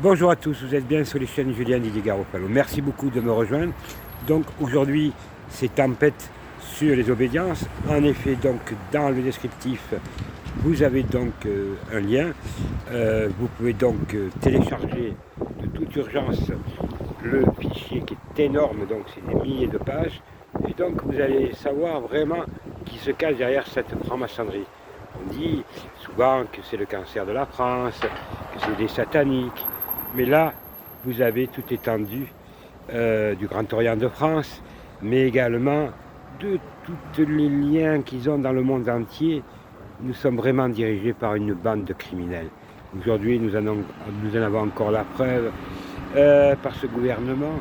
Bonjour à tous, vous êtes bien sur les chaînes Julien Didier Garofalo. Merci beaucoup de me rejoindre. Donc aujourd'hui, c'est tempête sur les obédiences. En effet, donc dans le descriptif, vous avez donc un lien. Vous pouvez donc télécharger de toute urgence le fichier qui est énorme, donc c'est des milliers de pages. Et donc vous allez savoir vraiment qui se cache derrière cette franc-maçonnerie. On dit souvent que c'est le cancer de la France, que c'est des sataniques. Mais là, vous avez toute l'étendue du Grand Orient de France, mais également de tous les liens qu'ils ont dans le monde entier. Nous sommes vraiment dirigés par une bande de criminels. Aujourd'hui, nous en avons encore la preuve par ce gouvernement.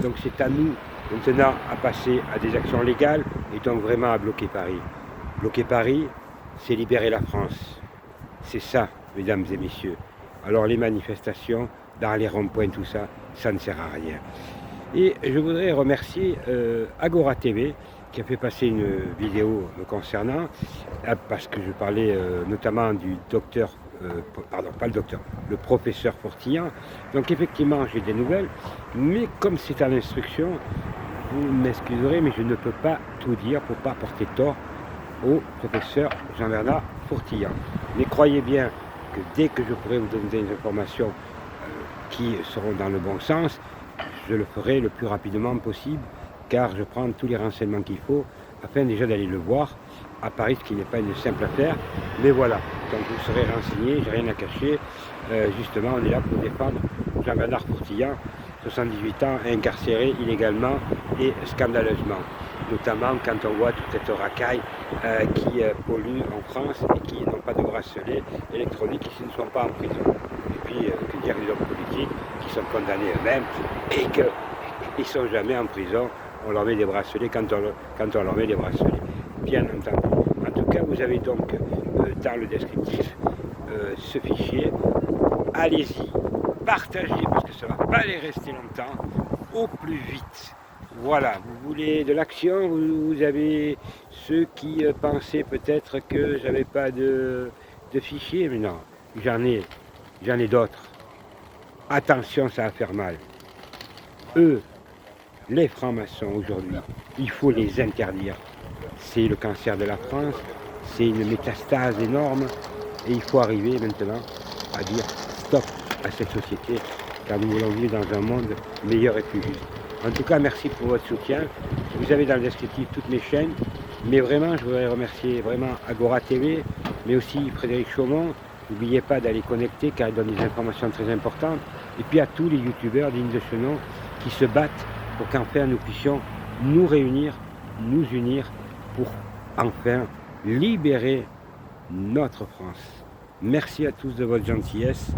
Donc c'est à nous maintenant à passer à des actions légales et donc vraiment à bloquer Paris. Bloquer Paris, c'est libérer la France. C'est ça, mesdames et messieurs. Alors les manifestations, dans les ronds-points, tout ça, ça ne sert à rien. Et je voudrais remercier Agora TV qui a fait passer une vidéo me concernant, parce que je parlais notamment du docteur, pardon, pas le docteur, le professeur Fortillan. Donc effectivement, j'ai des nouvelles, mais comme c'est à l'instruction, vous m'excuserez, mais je ne peux pas tout dire pour ne pas porter tort au professeur Jean-Bernard Fortillan. Mais croyez bien que dès que je pourrai vous donner des informations qui seront dans le bon sens, je le ferai le plus rapidement possible, car je prends tous les renseignements qu'il faut, afin déjà d'aller le voir à Paris, ce qui n'est pas une simple affaire. Mais voilà, donc vous serez renseignés, j'ai rien à cacher. Justement, on est là pour défendre Jean-Bernard Fortillan, 78 ans, incarcéré illégalement et scandaleusement. Notamment quand on voit toute cette racaille qui pollue en France et qui n'ont pas de bracelet électronique et qui ne sont pas en prison. Et puis, que dire des hommes politiques qui sont condamnés eux-mêmes et qu'ils ne sont jamais en prison. On leur met des bracelets quand on leur met des bracelets. Bien entendu. En tout cas, vous avez donc dans le descriptif ce fichier. Allez-y, partagez parce que ça ne va pas aller rester longtemps, au plus vite. Voilà, vous voulez de l'action, vous avez ceux qui pensaient peut-être que j'avais pas de fichier, mais non, j'en ai d'autres. Attention, ça va faire mal. Eux, les francs-maçons aujourd'hui, il faut les interdire. C'est le cancer de la France, c'est une métastase énorme, et il faut arriver maintenant à dire stop à cette société, car nous voulons vivre dans un monde meilleur et plus juste. En tout cas, merci pour votre soutien. Vous avez dans le descriptif toutes mes chaînes, mais vraiment, je voudrais remercier vraiment Agora TV, mais aussi Frédéric Chaumont. N'oubliez pas d'aller connecter, car il donne des informations très importantes. Et puis à tous les youtubeurs dignes de ce nom qui se battent pour qu'enfin nous puissions nous réunir, nous unir pour enfin libérer notre France. Merci à tous de votre gentillesse.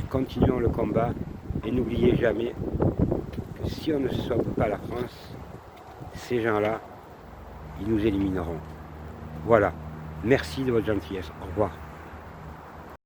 Continuons le combat et n'oubliez jamais que si on ne sauve pas la France, ces gens-là, ils nous élimineront. Voilà. Merci de votre gentillesse. Au revoir.